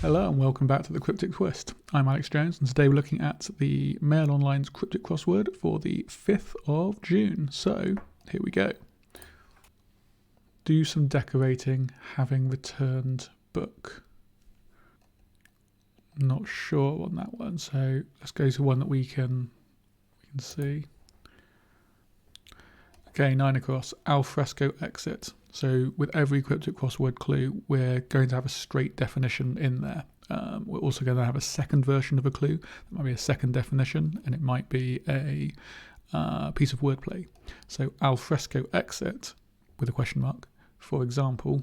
Hello and welcome back to the Cryptic Twist. I'm Alex Jones and today we're looking at the Mail Online's Cryptic Crossword for the 5th of June. So here we go. Do some decorating, having returned book. Not sure on that one, so let's go to one that we can see. Okay, 9 across, alfresco exit. So with every cryptic crossword clue, we're going to have a straight definition in there. We're also going to have a second version of a clue. That might be a second definition, and it might be a piece of wordplay. So alfresco exit with a question mark. For example,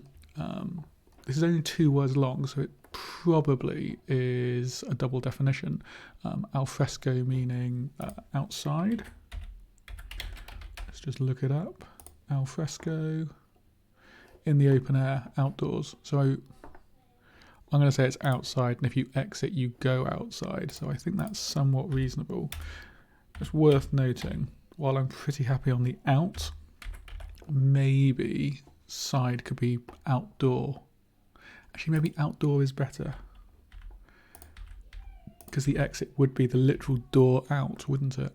this is only 2 words long, so it probably is a double definition. Alfresco meaning outside. Let's just look it up. Alfresco. In the open air, outdoors. So I'm going to say it's outside, and if you exit, you go outside. So I think that's somewhat reasonable. It's worth noting, while I'm pretty happy on the out, maybe side could be outdoor. Actually, maybe outdoor is better, because the exit would be the literal door out, wouldn't it?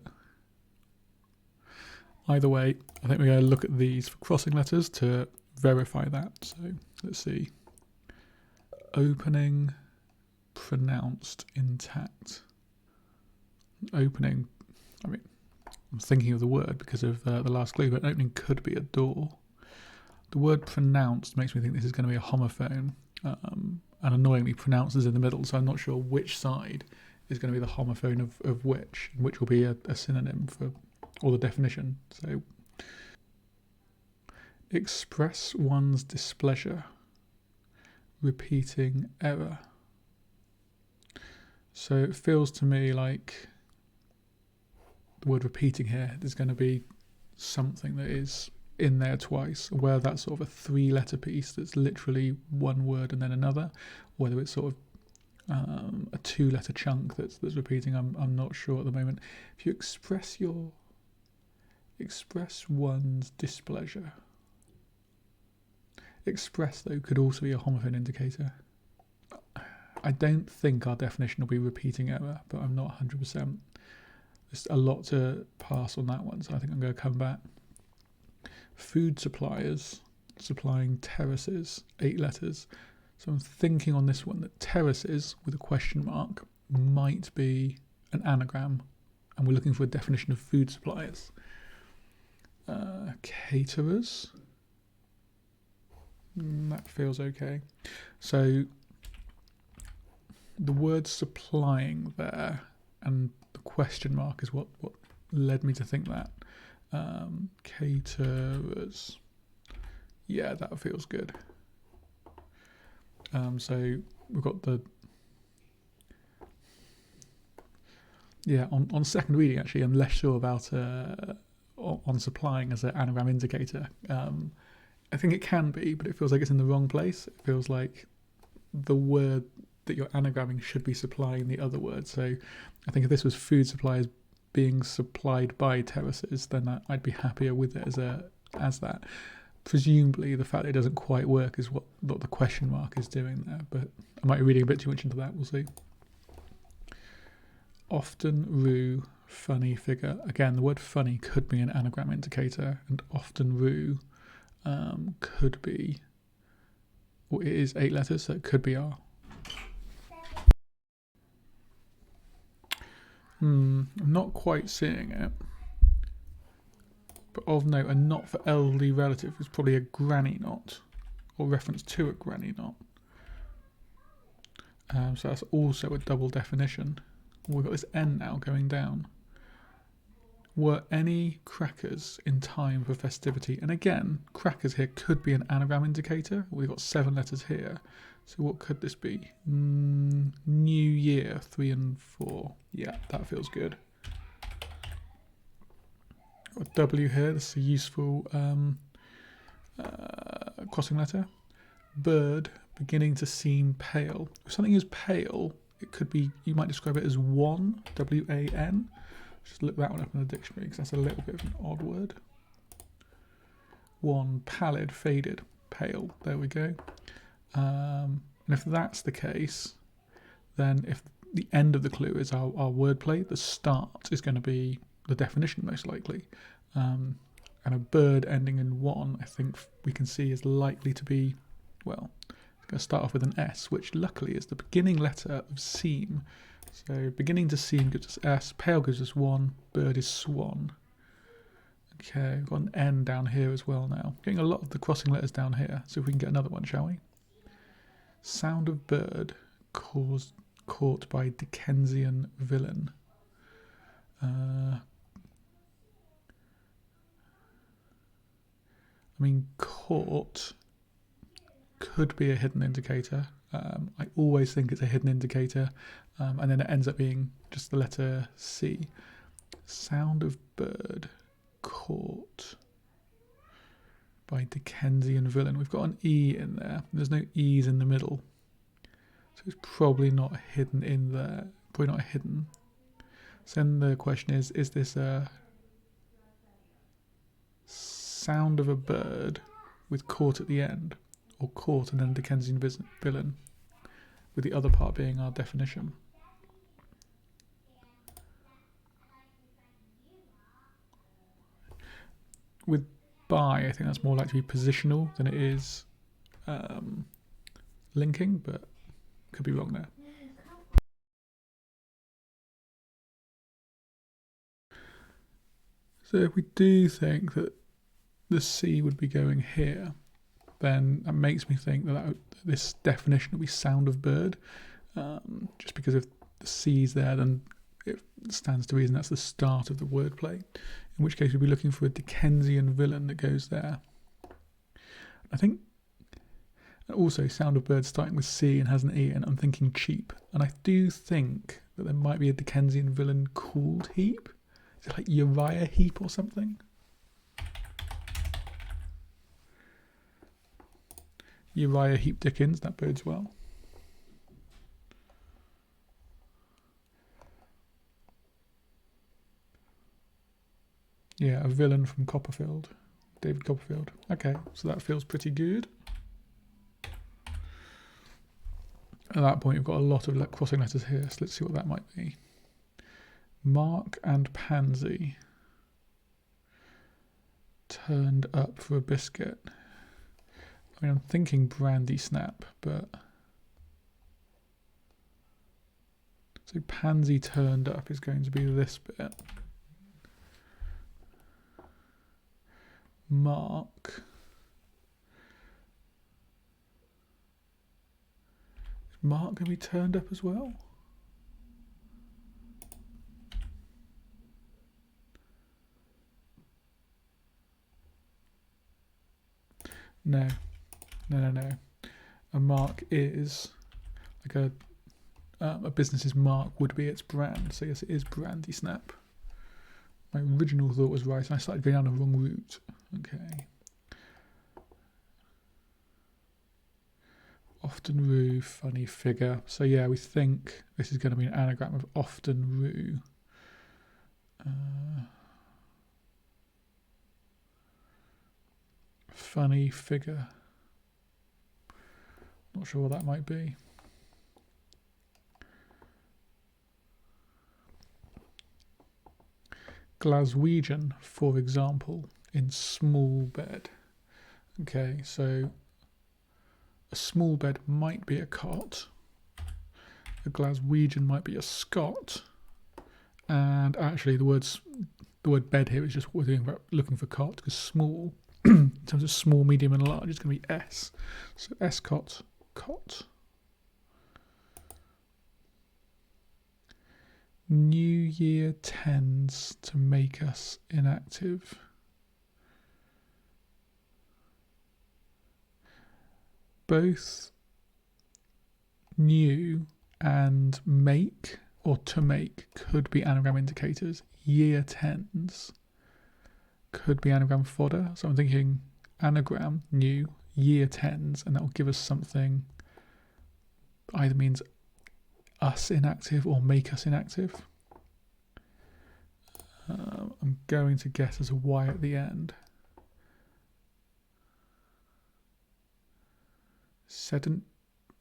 Either way, I think we're going to look at these for crossing letters to verify that. So let's see. Opening pronounced intact. Opening, I mean, I'm thinking of the word because of the last clue, but opening could be a door. The word pronounced makes me think this is going to be a homophone, and annoyingly pronounced is in the middle, so I'm not sure which side is going to be the homophone of which will be a synonym for, or the definition. So express one's displeasure, repeating error. So it feels to me like the word repeating here, there's going to be something that is in there twice, whether that's sort of a 3-letter piece that's literally one word and then another, whether it's sort of a 2-letter chunk that's repeating. I'm not sure at the moment. If you express one's displeasure. Express, though, could also be a homophone indicator. I don't think our definition will be repeating error, but I'm not 100%. There's a lot to pass on that one, so I think I'm going to come back. Food suppliers supplying terraces, 8 letters. So I'm thinking on this one that terraces with a question mark might be an anagram, and we're looking for a definition of food suppliers. Caterers. That feels okay. So the word supplying there and the question mark is what led me to think that. Caterers. Yeah, that feels good. So we've got the... Yeah, on second reading, actually, I'm less sure about on supplying as an anagram indicator. I think it can be, but it feels like it's in the wrong place. It feels like the word that you're anagramming should be supplying the other word. So I think if this was food suppliers being supplied by terraces, then I'd be happier with it as that. Presumably the fact that it doesn't quite work is what the question mark is doing there, but I might be reading a bit too much into that, we'll see. Often rue, funny figure. Again, the word funny could be an anagram indicator, and often rue could be, well, it is 8 letters, so it could be R. I'm not quite seeing it. But of note, a knot for elderly relative is probably a granny knot, or reference to a granny knot. So that's also a double definition. We've got this N now going down. Were any crackers in time for festivity? And again, crackers here could be an anagram indicator. We've got 7 letters here. So what could this be? New Year, 3 and 4. Yeah, that feels good. Got a W here. This is a useful crossing letter. Bird beginning to seem pale. If something is pale, it could be, you might describe it as wan, W-A-N. Just look that one up in the dictionary because that's a little bit of an odd word. Wan, pallid, faded, pale. There we go. And if that's the case, then if the end of the clue is our wordplay, the start is going to be the definition most likely. And a bird ending in one, I think we can see is likely to be, well, it's going to start off with an S, which luckily is the beginning letter of seam. So beginning to seam gives us S, pale gives us one, bird is swan. Okay, we've got an N down here as well now. Getting a lot of the crossing letters down here. So if we can get another one, shall we? Sound of bird caught by Dickensian villain. I mean, caught could be a hidden indicator. I always think it's a hidden indicator, and then it ends up being just the letter C. Sound of bird caught by Dickensian villain. We've got an E in there. There's no E's in the middle, so it's probably not hidden in there. Probably not hidden. So then the question is this a sound of a bird with caught at the end, or caught and then Dickensian villain, with the other part being our definition? With by, I think that's more likely to be positional than it is linking, but could be wrong there. So if we do think that the C would be going here, then that makes me think that this definition would be sound of bird. Just because if the C's there, then it stands to reason that's the start of the wordplay. In which case we'd be looking for a Dickensian villain that goes there. I think also sound of bird starting with C and has an E, and I'm thinking cheap. And I do think that there might be a Dickensian villain called Heap. Is it like Uriah Heep or something? Uriah Heep Dickens, that bodes well. Yeah, a villain from Copperfield, David Copperfield. Okay, so that feels pretty good. At that point, we've got a lot of crossing letters here, so let's see what that might be. Mark and Pansy turned up for a biscuit. I mean, I'm thinking brandy snap, but... So Pansy turned up is going to be this bit. Mark. Is Mark going to be turned up as well? No. No. A mark is like a business's mark would be its brand. So yes, it is brandy snap. My original thought was right, and I started going down the wrong route. Okay. Often rue, funny figure. So yeah, we think this is going to be an anagram of often rue. Funny figure. Not sure what that might be. Glaswegian, for example, in small bed. Okay, so a small bed might be a cot. A Glaswegian might be a Scot. And actually the word bed here is just what we're doing about looking for cot, because small, in terms of small, medium and large, it's going to be S. So S-cot, cot. New Year tends to make us inactive. Both new and make or to make could be anagram indicators. Year tends could be anagram fodder. So I'm thinking anagram, new, year tends, and that will give us something either means us inactive or make us inactive. I'm going to guess as a Y at the end.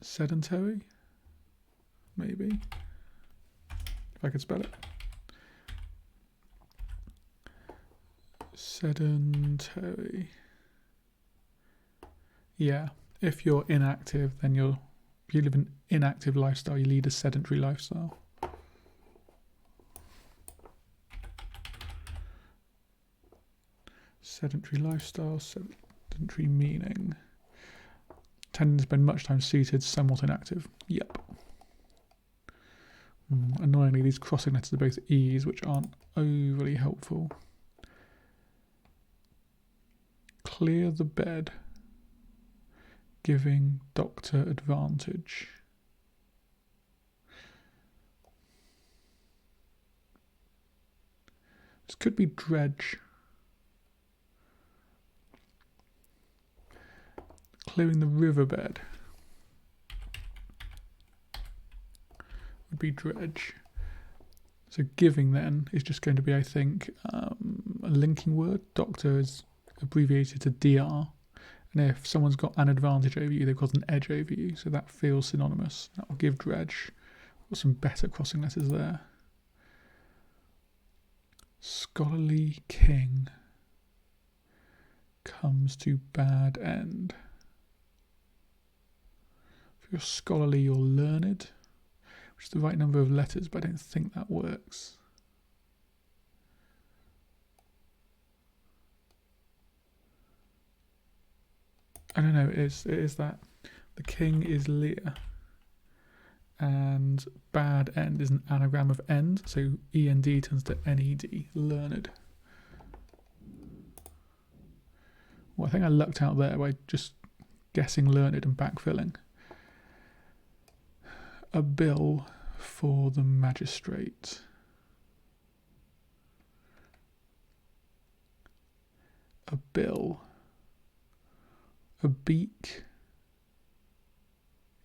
Sedentary? maybe, if I could spell it. Sedentary. Yeah, if you're inactive, then if you live an inactive lifestyle, you lead a sedentary lifestyle. Sedentary lifestyle, sedentary meaning. Tending to spend much time seated, somewhat inactive. Yep. Annoyingly, these crossing letters are both E's, which aren't overly helpful. Clear the bed. Giving doctor advantage. This could be dredge. Clearing the riverbed would be dredge. So giving then is just going to be, I think, a linking word. Doctor is abbreviated to DR. And if someone's got an advantage over you, they've got an edge over you. So that feels synonymous. That will give dredge. Got some better crossing letters there. Scholarly king comes to bad end. If you're scholarly, you're learned, which is the right number of letters, but I don't think that works. I don't know, it is that. The king is Lear. And bad end is an anagram of end, so END turns to NED, learned. Well, I think I lucked out there by just guessing learned and backfilling. A bill for the magistrate. A bill. A beak.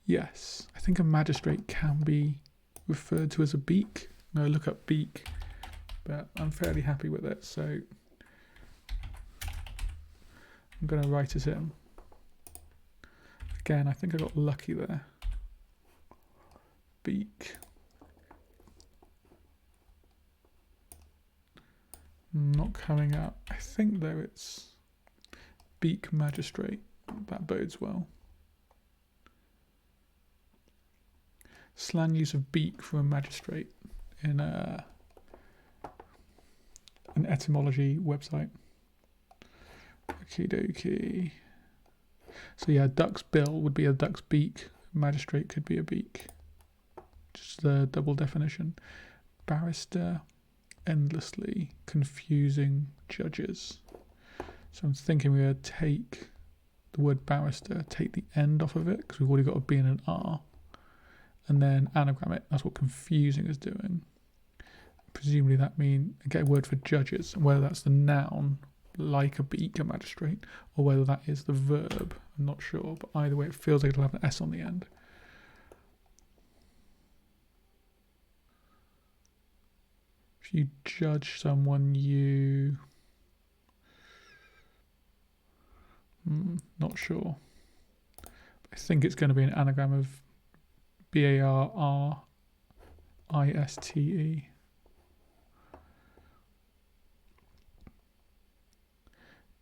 Yes, I think a magistrate can be referred to as a beak. No, look up beak, but I'm fairly happy with it, so I'm going to write it in. Again, I think I got lucky there. Beak. Not coming up. I think though it's beak magistrate. That bodes well. Slang use of beak for a magistrate in an etymology website. Okie dokie. So yeah, duck's bill would be a duck's beak. Magistrate could be a beak. Just the double definition. Barrister, endlessly confusing judges. So I'm thinking we're going to take the word barrister, take the end off of it, because we've already got a B and an R. And then anagram it. That's what confusing is doing. Presumably that means get a word for judges, and whether that's the noun, like a beak, a magistrate, or whether that is the verb. I'm not sure, but either way, it feels like it'll have an S on the end. If you judge someone, you... not sure. I think it's going to be an anagram of B-A-R-R-I-S-T-E.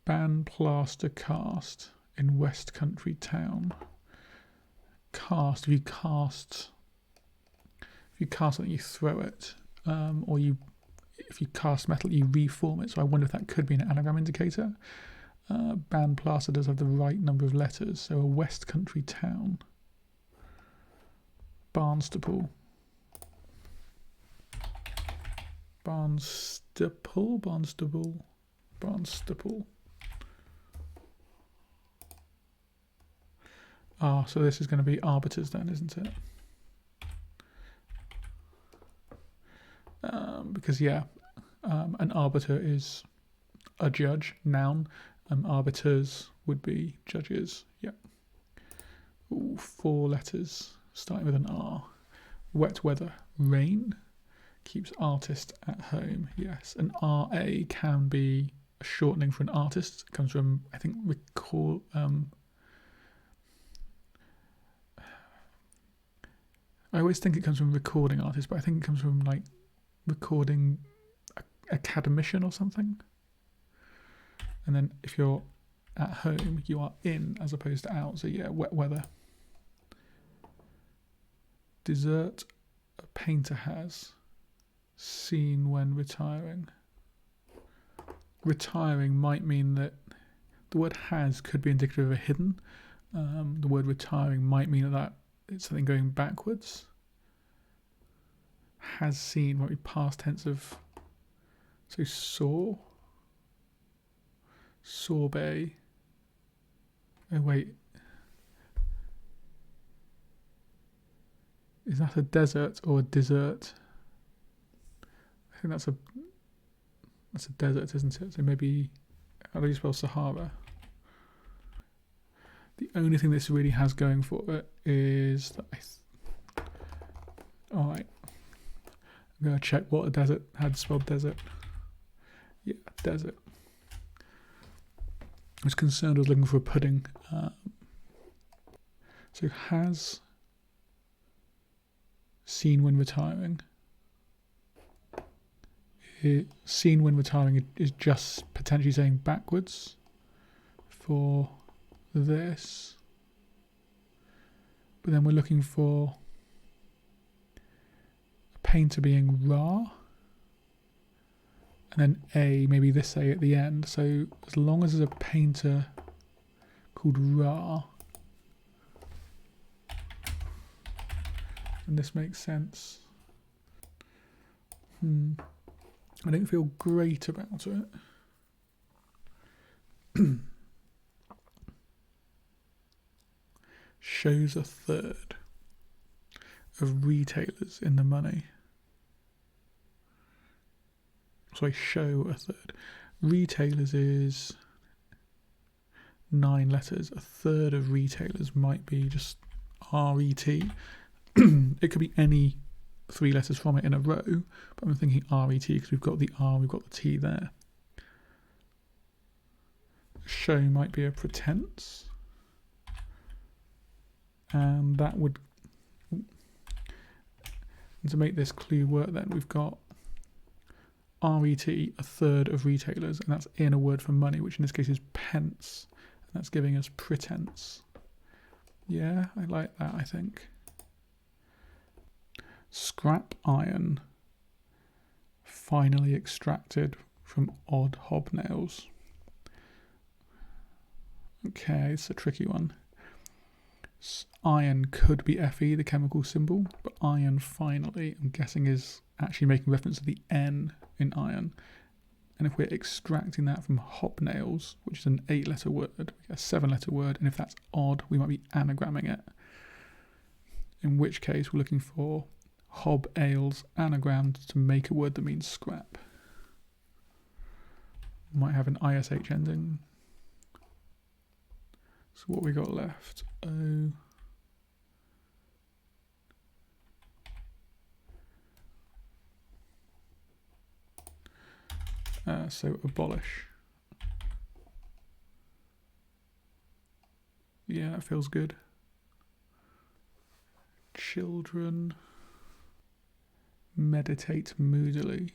Ban plaster cast in West Country town. Cast, if you cast something, you throw it. Or if you cast metal, you reform it. So I wonder if that could be an anagram indicator. Ban plaster does have the right number of letters. So a West Country town. Barnstaple. Barnstaple. Ah, so this is going to be arbiters then, isn't it? Because yeah, an arbiter is a judge, noun. Arbiters would be judges. Yeah. Ooh, 4 letters starting with an R. Wet weather, rain. Keeps artist at home. Yes, an RA can be a shortening for an artist. It comes from, I think, I always think it comes from recording artist, but I think it comes from like recording academician or something. And then if you're at home, you are in as opposed to out. So yeah, wet weather. Dessert a painter has seen when retiring. Retiring might mean that the word has could be indicative of a hidden. The word retiring might mean that it's something going backwards. Has seen might be past tense of, so saw, sorbet. Oh wait, is that a desert or a dessert? I think that's a desert, isn't it? So maybe, how do you spell Sahara? The only thing this really has going for it is that alright, I'm going to check what a desert had spelled desert. Yeah, desert. I was concerned I was looking for a pudding. So has seen when retiring. Seen when retiring is just potentially saying backwards for this. But then we're looking for a painter being Ra. And then A, maybe this A at the end. So as long as there's a painter called Ra, and this makes sense. I don't feel great about it. Shows a third of retailers in the money. So I show a third. Retailers is 9 letters. A third of retailers might be just R-E-T. It could be any 3 letters from it in a row, but I'm thinking R-E-T because we've got the R, we've got the T there. Show might be a pretense. And that would, and to make this clue work then, we've got R-E-T, a third of retailers, and that's in a word for money, which in this case is pence, and that's giving us pretense. Yeah, I like that, I think. Scrap iron, finally extracted from odd hobnails. Okay, it's a tricky one. Iron could be Fe, the chemical symbol, but iron finally, I'm guessing, is actually making reference to the N in iron. And if we're extracting that from hobnails, which is an 8-letter word, we get a 7-letter word, and if that's odd, we might be anagramming it. In which case, we're looking for hob ales anagrams to make a word that means scrap. Might have an ISH ending. So what we got left? O. So abolish. Yeah, that feels good. Children meditate moodily.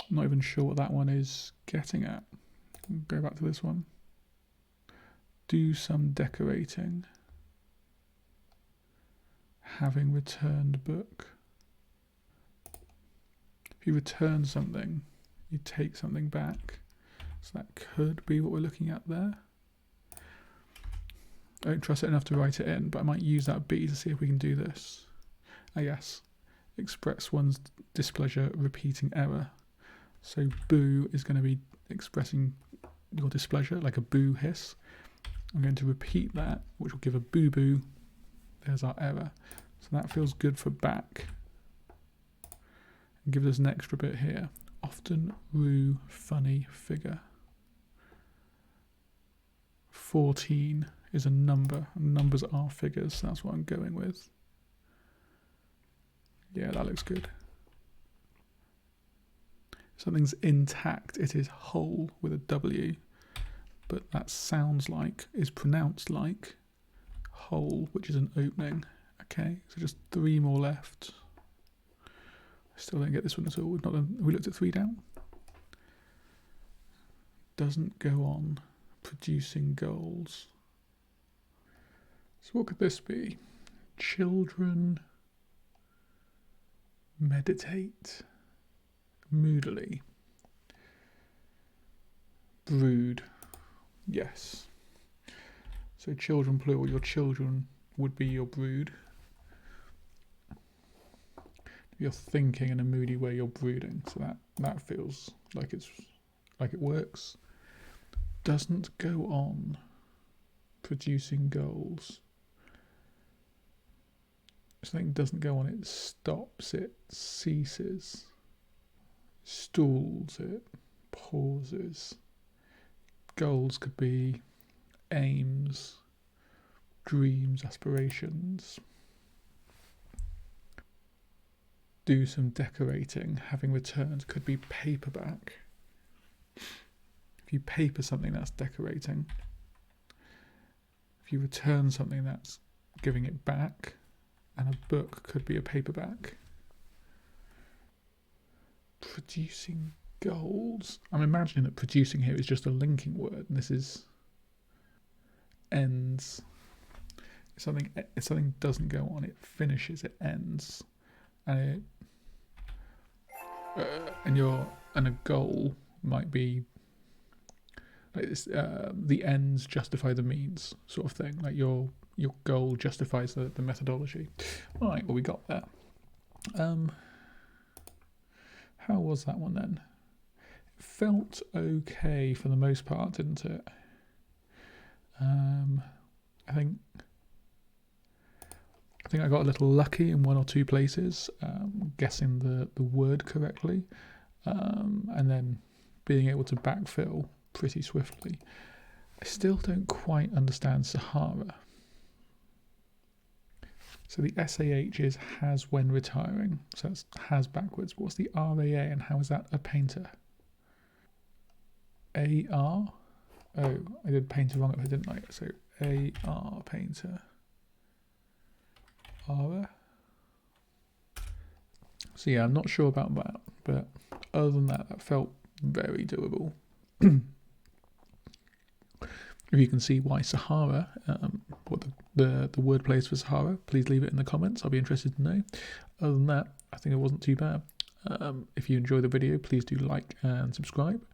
I'm not even sure what that one is getting at. I'll go back to this one. Do some decorating. Having returned book. If you return something, you take something back. So that could be what we're looking at there. I don't trust it enough to write it in, but I might use that B to see if we can do this. Yes, express one's displeasure, repeating error. So boo is going to be expressing your displeasure, like a boo hiss. I'm going to repeat that, which will give a boo-boo. There's our error. So that feels good for back. And gives us an extra bit here. Often rue funny figure. 14 is a number, and numbers are figures, so that's what I'm going with. Yeah, that looks good. Something's intact, it is whole with a W, but that sounds like, is pronounced like whole, which is an opening. Okay, so just 3 more left. I still don't get this one at all. We've not done, we looked at 3 down. Doesn't go on producing goals. So what could this be? Children meditate moodily. Brood. Yes. So children plural, your children would be your brood. You're thinking in a moody way, you're brooding. So that feels like it works. Doesn't go on producing goals. Something doesn't go on, it stops, it ceases, stalls, it pauses. Goals could be aims, dreams, aspirations. Do some decorating, having returned, could be paperback. If you paper something, that's decorating. If you return something, that's giving it back. And a book could be a paperback. Producing goals. I'm imagining that producing here is just a linking word, and this is ends. If something doesn't go on, it finishes, it ends, and a goal might be like this. The ends justify the means, sort of thing. Like your goal justifies the methodology. All right, well, we got that. How was that one then? It felt okay for the most part, didn't it? I think I got a little lucky in 1 or 2 places, guessing the word correctly, and then being able to backfill pretty swiftly. I still don't quite understand Sahara. So the SAH is has when retiring, so that's has backwards. What's the RAA and how is that a painter? AR? Oh, I did painter wrong if I didn't like it. So AR, painter. ARA. So yeah, I'm not sure about that, but other than that, that felt very doable. If you can see why Sahara, what the wordplay is for Sahara, please leave it in the comments. I'll be interested to know. Other than that, I think it wasn't too bad. If you enjoy the video, please do like and subscribe.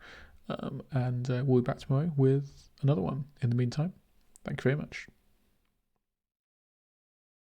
And we'll be back tomorrow with another one. In the meantime, thank you very much.